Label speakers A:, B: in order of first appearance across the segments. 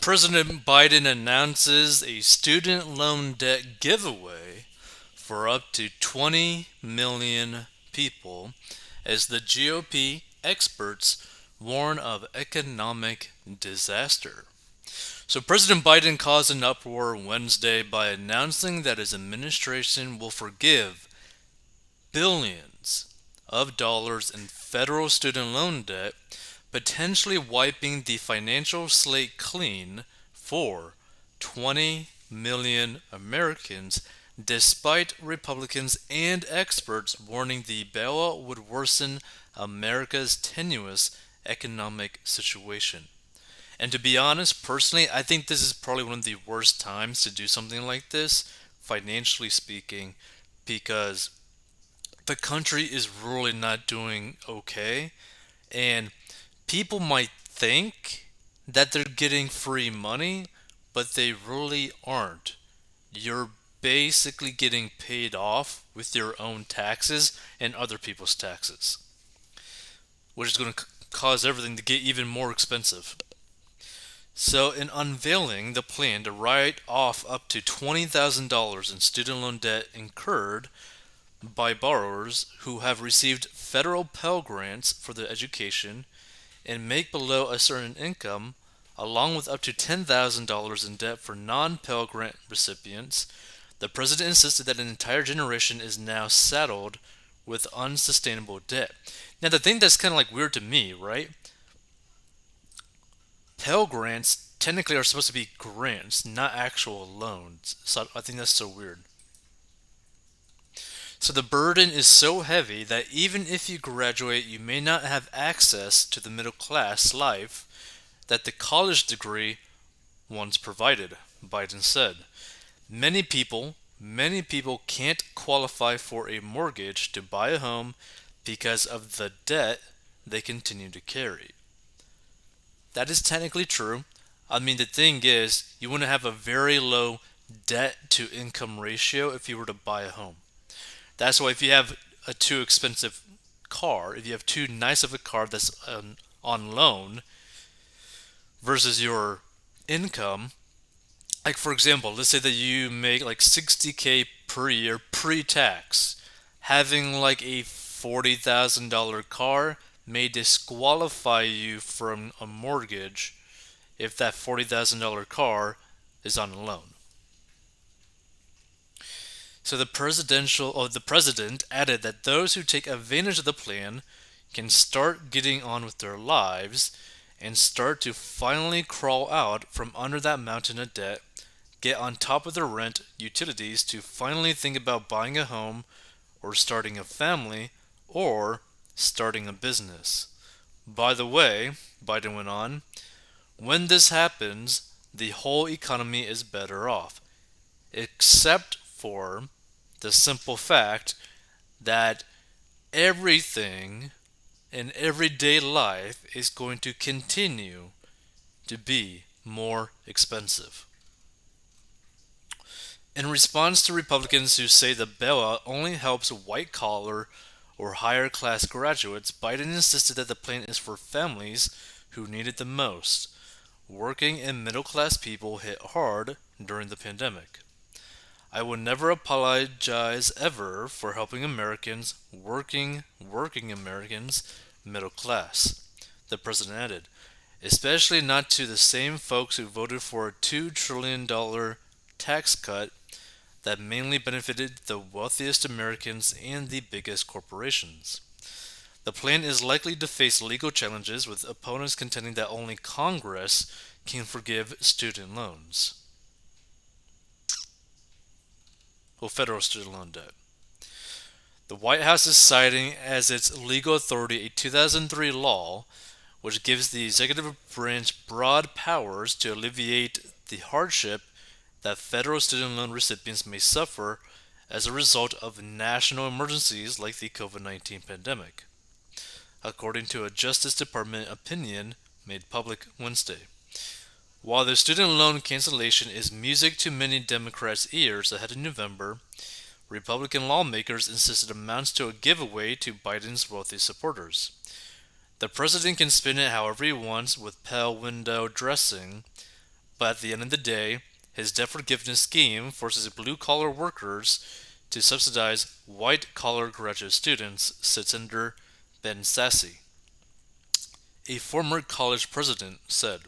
A: President Biden announces a student loan debt giveaway for up to 20 million people as the GOP experts warn of economic disaster. So, President Biden caused an uproar Wednesday by announcing that his administration will forgive billions of dollars in federal student loan debt, potentially wiping the financial slate clean for 20 million Americans, despite Republicans and experts warning the bailout would worsen America's tenuous economic situation. And to be honest, personally, I think this is probably one of the worst times to do something like this, financially speaking, because the country is really not doing okay. And people might think that they're getting free money, but they really aren't. You're basically getting paid off with your own taxes and other people's taxes, which is going to cause everything to get even more expensive. So, in unveiling the plan to write off up to $20,000 in student loan debt incurred by borrowers who have received federal Pell Grants for their education and make below a certain income, along with up to $10,000 in debt for non Pell Grant recipients, the president insisted that an entire generation is now saddled with unsustainable debt. Now, the thing that's kind of like weird to me, right? Pell Grants technically are supposed to be grants, not actual loans. So I think that's so weird. So the burden is so heavy that even if you graduate, you may not have access to the middle class life that the college degree once provided, Biden said. Many people can't qualify for a mortgage to buy a home because of the debt they continue to carry. That is technically true. I mean, the thing is, you want to have a very low debt to income ratio if you were to buy a home. That's why if you have a too expensive car, if you have too nice of a car that's on loan versus your income, like for example, let's say that you make like 60K per year pre-tax, having like a $40,000 car may disqualify you from a mortgage if that $40,000 car is on a loan. So the president added that those who take advantage of the plan can start getting on with their lives and start to finally crawl out from under that mountain of debt, get on top of their rent, utilities to finally think about buying a home or starting a family or starting a business. By the way, Biden went on, when this happens, the whole economy is better off, except for the simple fact that everything in everyday life is going to continue to be more expensive. In response to Republicans who say the bailout only helps white collar or higher class graduates, Biden insisted that the plan is for families who need it the most. Working and middle class people hit hard during the pandemic. I will never apologize ever for helping Americans, working Americans, middle class, the president added, especially not to the same folks who voted for a $2 trillion tax cut that mainly benefited the wealthiest Americans and the biggest corporations. The plan is likely to face legal challenges, with opponents contending that only Congress can forgive student loans. Well, federal student loan debt. The White House is citing as its legal authority a 2003 law which gives the executive branch broad powers to alleviate the hardship that federal student loan recipients may suffer as a result of national emergencies like the COVID 19 pandemic, according to a Justice Department opinion made public Wednesday. While the student loan cancellation is music to many Democrats' ears ahead of November, Republican lawmakers insisted amounts to a giveaway to Biden's wealthy supporters. The president can spin it however he wants with Pell window dressing, But at the end of the day, his debt forgiveness scheme forces blue collar workers to subsidize white collar graduate students, said Senator Ben Sasse. A former college president said,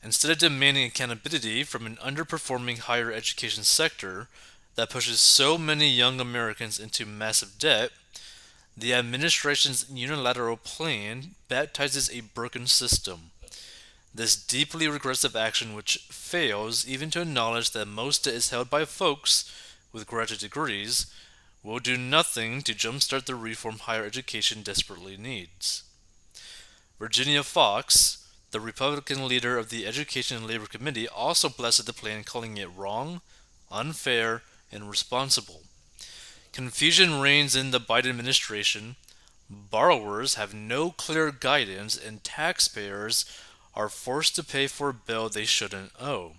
A: instead of demanding accountability from an underperforming higher education sector that pushes so many young Americans into massive debt, the administration's unilateral plan baptizes a broken system. This deeply regressive action, which fails even to acknowledge that most debt is held by folks with graduate degrees, will do nothing to jumpstart the reform higher education desperately needs. Virginia Foxx, the Republican leader of the Education and Labor Committee, also blasted the plan, calling it wrong, unfair, and responsible. Confusion reigns in the Biden administration. Borrowers have no clear guidance, and taxpayers are forced to pay for a bill they shouldn't owe.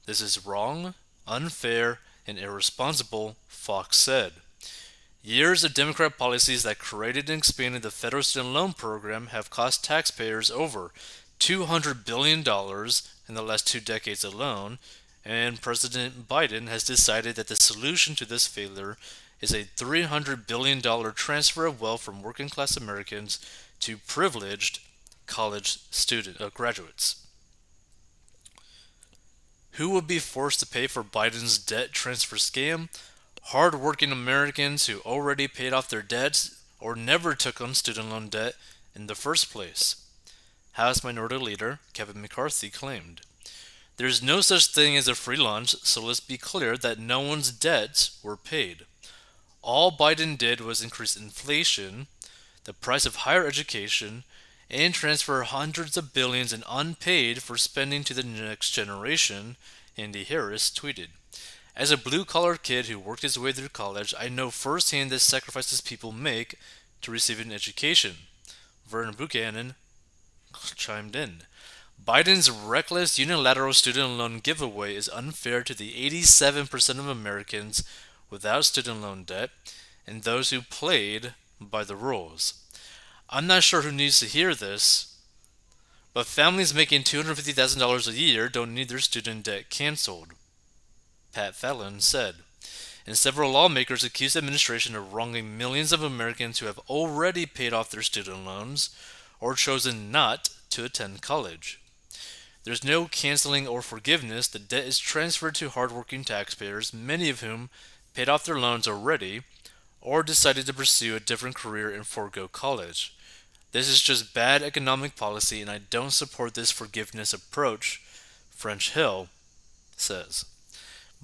A: This is wrong, unfair, and irresponsible, Foxx said. Years of Democrat policies that created and expanded the federal student loan program have cost taxpayers over $200 billion in the last 2 decades alone, and President Biden has decided that the solution to this failure is a $300 billion transfer of wealth from working class Americans to privileged college graduates. Who will be forced to pay for Biden's debt transfer scam? Hard-working Americans who already paid off their debts or never took on student loan debt in the first place, House Minority Leader Kevin McCarthy claimed. There's no such thing as a free lunch, so let's be clear that no one's debts were paid. All Biden did was increase inflation, the price of higher education, and transfer hundreds of billions in unpaid for spending to the next generation, Andy Harris tweeted. As a blue-collar kid who worked his way through college, I know firsthand the sacrifices people make to receive an education. Vernon Buchanan chimed in. Biden's reckless unilateral student loan giveaway is unfair to the 87% of Americans without student loan debt and those who played by the rules. I'm not sure who needs to hear this, but families making $250,000 a year don't need their student debt canceled, Pat Fallon said. And several lawmakers accused the administration of wronging millions of Americans who have already paid off their student loans or chosen not to attend college. There's no canceling or forgiveness. The debt is transferred to hardworking taxpayers, many of whom paid off their loans already or decided to pursue a different career and forego college. This is just bad economic policy, and I don't support this forgiveness approach, French Hill says.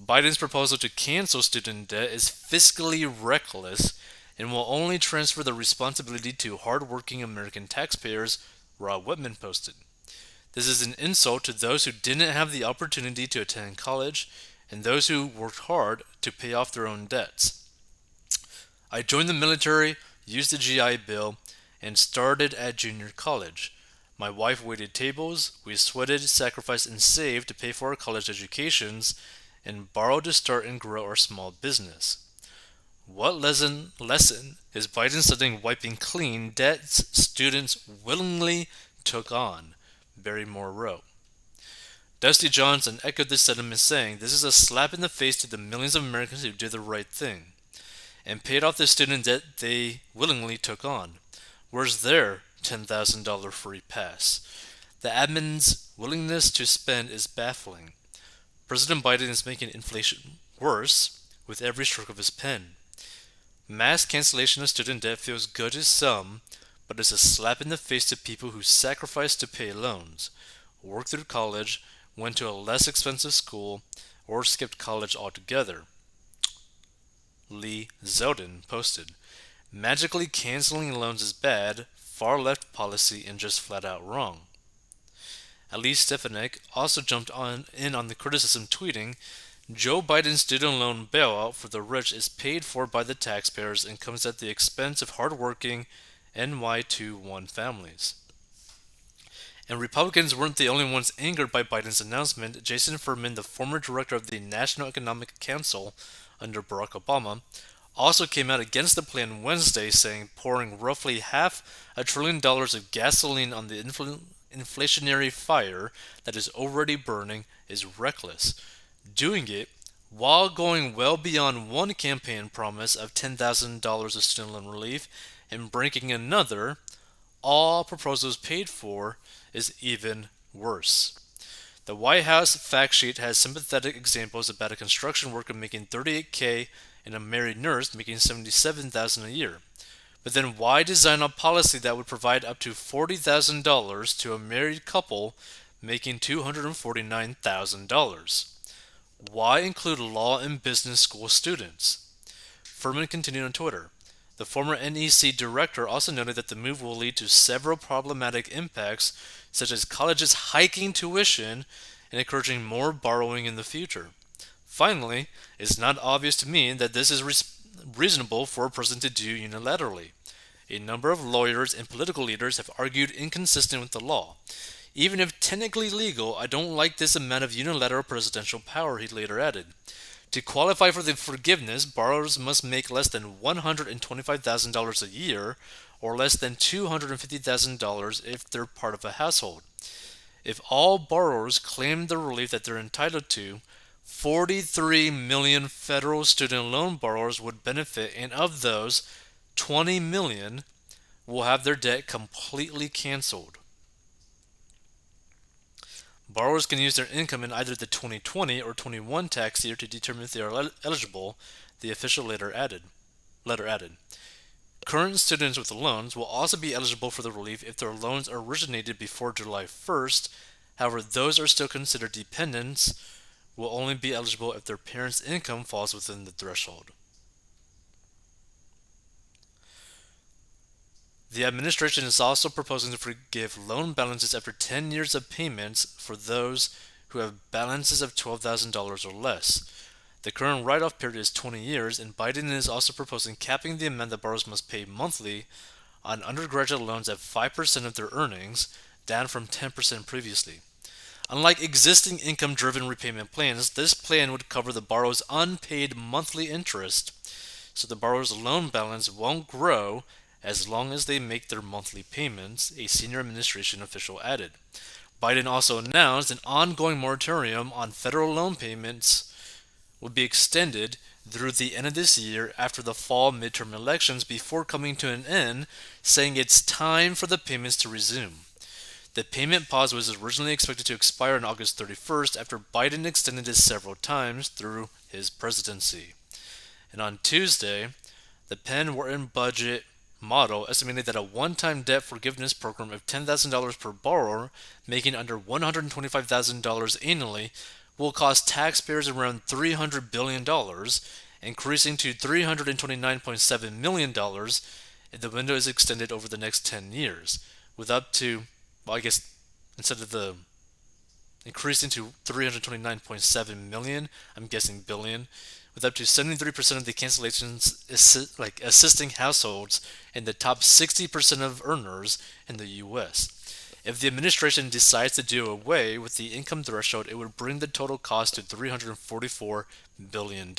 A: Biden's proposal to cancel student debt is fiscally reckless and will only transfer the responsibility to hardworking American taxpayers, Rob Whitman posted. This is an insult to those who didn't have the opportunity to attend college and those who worked hard to pay off their own debts. I joined the military, used the GI Bill, and started at junior college. My wife waited tables, we sweated, sacrificed, and saved to pay for our college educations, and borrowed to start and grow our small business. What lesson is Biden studying wiping clean debts students willingly took on? Barrymore wrote. Dusty Johnson echoed this sentiment, saying, this is a slap in the face to the millions of Americans who did the right thing and paid off the student debt they willingly took on. Where's their $10,000 free pass? The admin's willingness to spend is baffling. President Biden is making inflation worse with every stroke of his pen. Mass cancellation of student debt feels good to some, but it's a slap in the face to people who sacrificed to pay loans, worked through college, went to a less expensive school, or skipped college altogether. Lee Zeldin posted, magically canceling loans is bad, far left policy, and just flat out wrong. Elise Stefanik also jumped in on the criticism, tweeting, Joe Biden's student loan bailout for the rich is paid for by the taxpayers and comes at the expense of hardworking NY21 families. And Republicans weren't the only ones angered by Biden's announcement. Jason Furman, the former director of the National Economic Council under Barack Obama, also came out against the plan Wednesday, saying pouring roughly $500 billion of gasoline on the inflationary fire that is already burning is reckless. Doing it while going well beyond one campaign promise of $10,000 of student loan relief and breaking another, all proposals paid for, is even worse. The White House fact sheet has sympathetic examples about a construction worker making $38K and a married nurse making $77,000 a year. But then why design a policy that would provide up to $40,000 to a married couple making $249,000? Why include law and business school students? Furman continued on Twitter. The former NEC director also noted that the move will lead to several problematic impacts, such as colleges hiking tuition and encouraging more borrowing in the future. Finally, it's not obvious to me that this is reasonable for a president to do unilaterally. A number of lawyers and political leaders have argued inconsistent with the law. Even if technically legal, I don't like this amount of unilateral presidential power, he later added. To qualify for the forgiveness, borrowers must make less than $125,000 a year or less than $250,000 if they're part of a household. If all borrowers claim the relief that they're entitled to, 43 million federal student loan borrowers would benefit, and of those, 20 million will have their debt completely canceled. Borrowers can use their income in either the 2020 or 21 tax year to determine if they are eligible, the official letter added. Current students with loans will also be eligible for the relief if their loans originated before July 1st. However, those are still considered dependents will only be eligible if their parents' income falls within the threshold. The administration is also proposing to forgive loan balances after 10 years of payments for those who have balances of $12,000 or less. The current write-off period is 20 years, and Biden is also proposing capping the amount that borrowers must pay monthly on undergraduate loans at 5% of their earnings, down from 10% previously. Unlike existing income-driven repayment plans, this plan would cover the borrower's unpaid monthly interest, so the borrower's loan balance won't grow as long as they make their monthly payments, a senior administration official added. Biden also announced an ongoing moratorium on federal loan payments would be extended through the end of this year after the fall midterm elections before coming to an end, saying it's time for the payments to resume. The payment pause was originally expected to expire on August 31st after Biden extended it several times through his presidency. And on Tuesday, the Penn-Wharton budget model estimated that a one-time debt forgiveness program of $10,000 per borrower making under $125,000 annually will cost taxpayers around $300 billion, increasing to $329.7 million if the window is extended over the next 10 years, with up to, well, I guess instead of the increasing to 329.7 million, I'm guessing billion, with up to 73% of the cancellations assisting households in the top 60% of earners in the U.S. If the administration decides to do away with the income threshold, it would bring the total cost to $344 billion.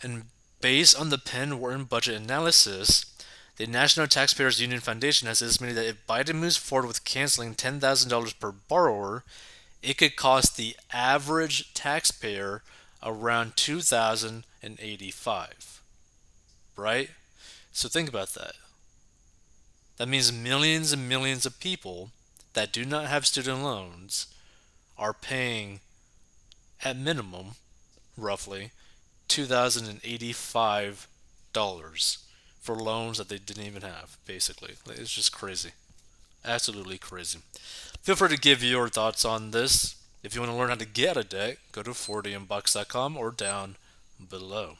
A: And based on the Penn-Wharton budget analysis, the National Taxpayers Union Foundation has estimated that if Biden moves forward with canceling $10,000 per borrower, it could cost the average taxpayer around $2,085. Right? So think about that. That means millions and millions of people that do not have student loans are paying, at minimum, roughly, $2,085 for loans that they didn't even have, basically. It's just crazy. Absolutely crazy. Feel free to give your thoughts on this. If you want to learn how to get out of debt, go to 40inbox.com or down below.